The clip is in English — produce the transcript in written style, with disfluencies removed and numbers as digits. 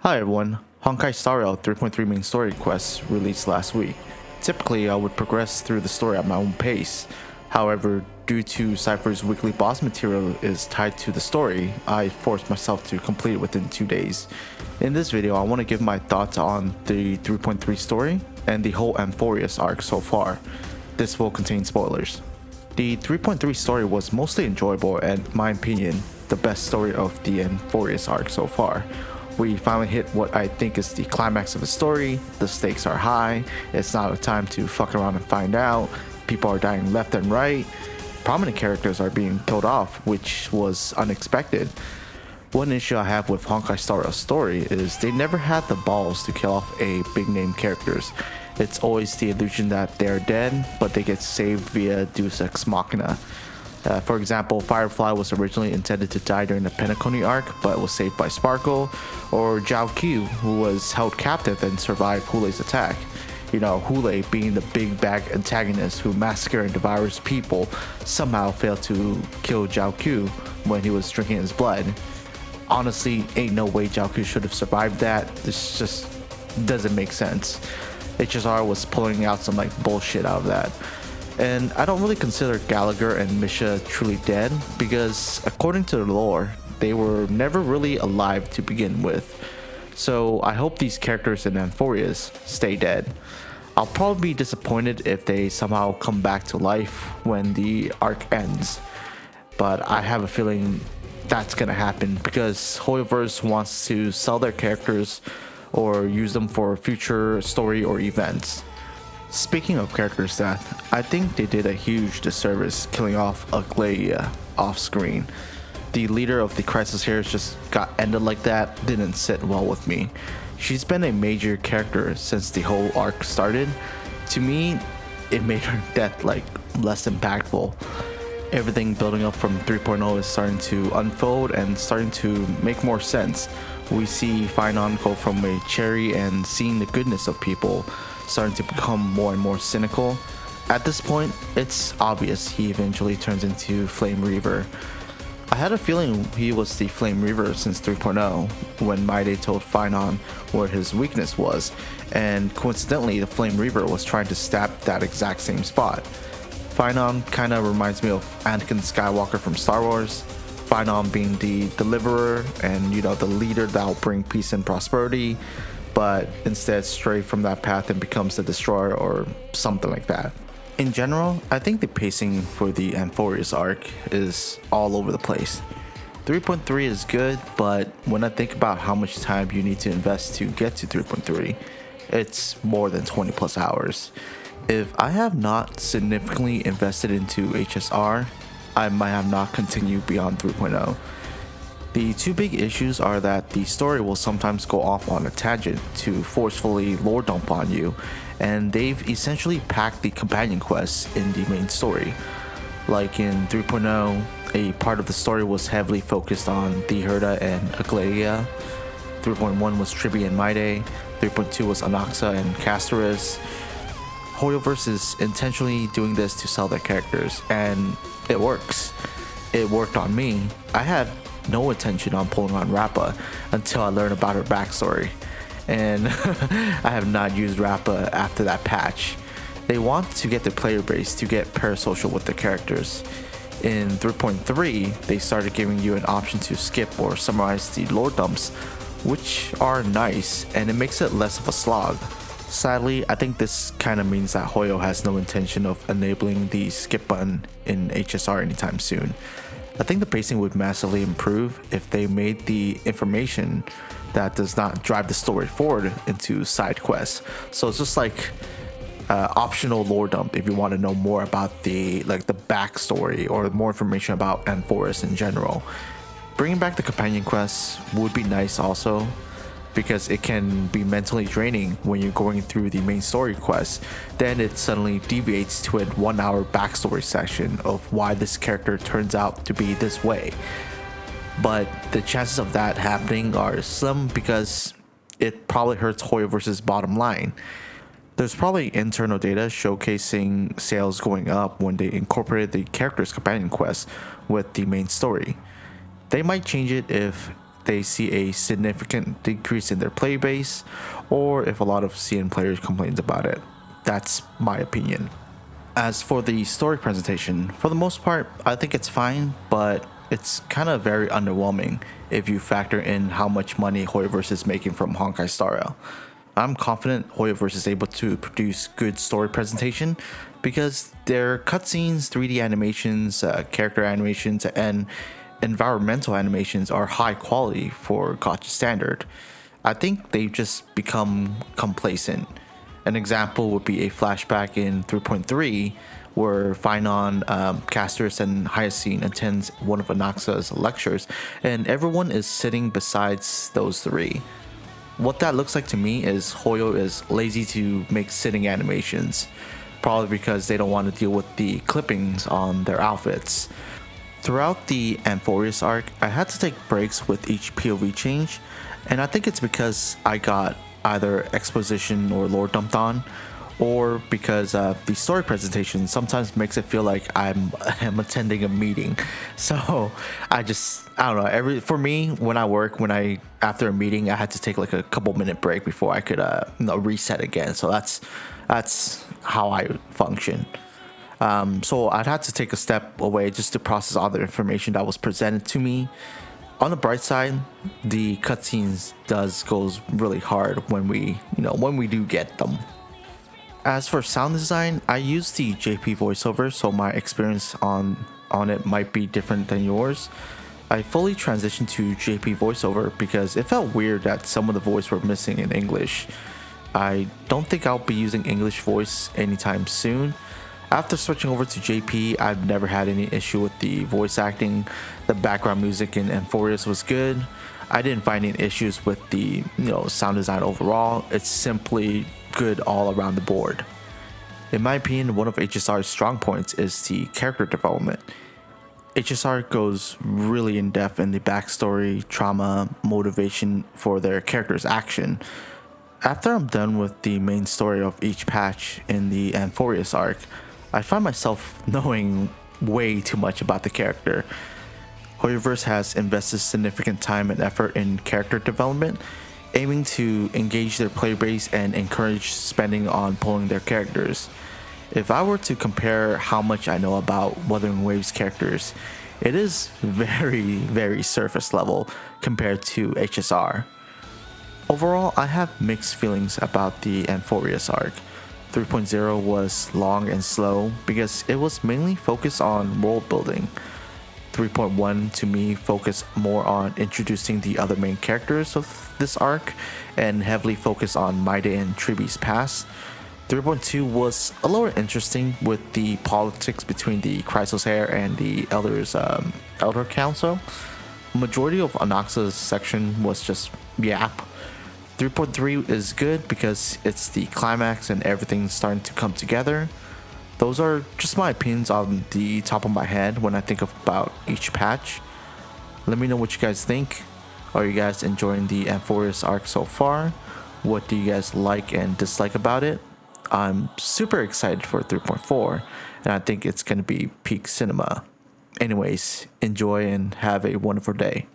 Hi everyone, Honkai Star Rail 3.3 main story quest released last week. Typically, I would progress through the story at my own pace. However, due to Cypher's weekly boss material is tied to the story, I forced myself to complete it within 2 days. In this video, I want to give my thoughts on the 3.3 story and the whole Amphorius arc so far. This will contain spoilers. The 3.3 story was mostly enjoyable and, in my opinion, the best story of the Amphorius arc so far. We finally hit what I think is the climax of the story. The stakes are high. It's not a time to fuck around and find out. People are dying left and right. Prominent characters are being killed off, which was unexpected. One issue I have with Honkai Star Rail's story is they never had the balls to kill off a big name characters. It's always the illusion that they're dead, but they get saved via Deus Ex Machina. For example, Firefly was originally intended to die during the Penacony arc, but was saved by Sparkle, or Zhao Q, who was held captive and survived Hulei's attack. You know, Hulei being the big bag antagonist who massacres and devours people, somehow failed to kill Zhao Q when he was drinking his blood. Honestly, ain't no way Zhao Q should have survived that. This just doesn't make sense. HSR was pulling out some bullshit out of that. And I don't really consider Gallagher and Misha truly dead because according to the lore, they were never really alive to begin with. So I hope these characters in Amphorius stay dead. I'll probably be disappointed if they somehow come back to life when the arc ends. But I have a feeling that's gonna happen because Hoyoverse wants to sell their characters or use them for future story or events. Speaking of characters' death, I think they did a huge disservice killing off Aglaia off screen. The leader of the Crisis Heroes just got ended like that, didn't sit well with me. She's been a major character since the whole arc started. To me, it made her death less impactful. Everything building up from 3.0 is starting to unfold and starting to make more sense. We see Finon go from a cherry and seeing the goodness of people starting to become more and more cynical. At this point, it's obvious he eventually turns into Flame Reaver. I had a feeling he was the Flame Reaver since 3.0 when Maide told Finon where his weakness was, and coincidentally the Flame Reaver was trying to stab that exact same spot. Finon kinda reminds me of Anakin Skywalker from Star Wars. Finon being the deliverer and the leader that will bring peace and prosperity, but instead stray from that path and becomes the destroyer or something like that. In general, I think the pacing for the Amphorius arc is all over the place. 3.3 is good, but when I think about how much time you need to invest to get to 3.3, it's more than 20 plus hours. If I have not significantly invested into HSR, I might have not continued beyond 3.0. The two big issues are that the story will sometimes go off on a tangent to forcefully lore dump on you, and they've essentially packed the companion quests in the main story. Like in 3.0, a part of the story was heavily focused on the Herda and Aglaia. 3.1 was Tribi and Maide. 3.2 was Anaxa and Castoris. Hoyoverse is intentionally doing this to sell their characters, and it works. It worked on me. I had no intention on pulling on Rappa until I learned about her backstory, and I have not used Rappa after that patch. They want to get their player base to get parasocial with their characters. In 3.3, they started giving you an option to skip or summarize the lore dumps, which are nice, and it makes it less of a slog. Sadly, I think this kind of means that Hoyo has no intention of enabling the skip button in HSR anytime soon. I think the pacing would massively improve if they made the information that does not drive the story forward into side quests. So it's just optional lore dump if you want to know more about the backstory or more information about Amphorius in general. Bringing back the companion quests would be nice also, because it can be mentally draining when you're going through the main story quest. Then it suddenly deviates to a 1 hour backstory section of why this character turns out to be this way. But the chances of that happening are slim because it probably hurts Hoyoverse's bottom line. There's probably internal data showcasing sales going up when they incorporated the character's companion quest with the main story. They might change it if they see a significant decrease in their play base, or if a lot of CN players complains about it. That's my opinion. As for the story presentation, for the most part, I think it's fine, but it's kind of very underwhelming if you factor in how much money Hoyoverse is making from Honkai Star Rail. I'm confident Hoyoverse is able to produce good story presentation because their cutscenes, 3D animations, character animations, and environmental animations are high quality for gacha standard. I think they've just become complacent. An example would be a flashback in 3.3 where Finon, Casters, and Hyacine attends one of Anaxa's lectures, and everyone is sitting besides those three. What that looks like to me is Hoyo is lazy to make sitting animations, probably because they don't want to deal with the clippings on their outfits. Throughout the Amphorius arc, I had to take breaks with each POV change, and I think it's because I got either exposition or lore dumped on, or because the story presentation sometimes makes it feel like I'm attending a meeting. So I don't know. For me, when I work, after a meeting, I had to take like a couple minute break before I could reset again. So that's how I function. So I'd had to take a step away just to process all the information that was presented to me. On the bright side, the cutscenes goes really hard when we do get them. As for sound design, I use the JP voiceover, so my experience on it might be different than yours. I fully transitioned to JP voiceover because it felt weird that some of the voice were missing in English. I don't think I'll be using English voice anytime soon. After switching over to JP, I've never had any issue with the voice acting. The background music in Amphorius was good. I didn't find any issues with the sound design overall. It's simply good all around the board. In my opinion, one of HSR's strong points is the character development. HSR goes really in depth in the backstory, trauma, motivation for their character's action. After I'm done with the main story of each patch in the Amphorius arc, I find myself knowing way too much about the character. Hoyoverse has invested significant time and effort in character development, aiming to engage their player base and encourage spending on pulling their characters. If I were to compare how much I know about Wuthering Waves characters, it is very, very surface level compared to HSR. Overall, I have mixed feelings about the Amphorius arc. 3.0 was long and slow because it was mainly focused on world building. 3.1 to me focused more on introducing the other main characters of this arc and heavily focused on Maide and Tribi's past. 3.2 was a little interesting with the politics between the Chrysos Heir and the Elder Council. Majority of Anaxa's section was just yap. 3.3 is good because it's the climax and everything's starting to come together. Those are just my opinions on the top of my head when I think about each patch. Let me know what you guys think. Are you guys enjoying the Amphorius arc so far? What do you guys like and dislike about it? I'm super excited for 3.4 and I think it's going to be peak cinema. Anyways, enjoy and have a wonderful day.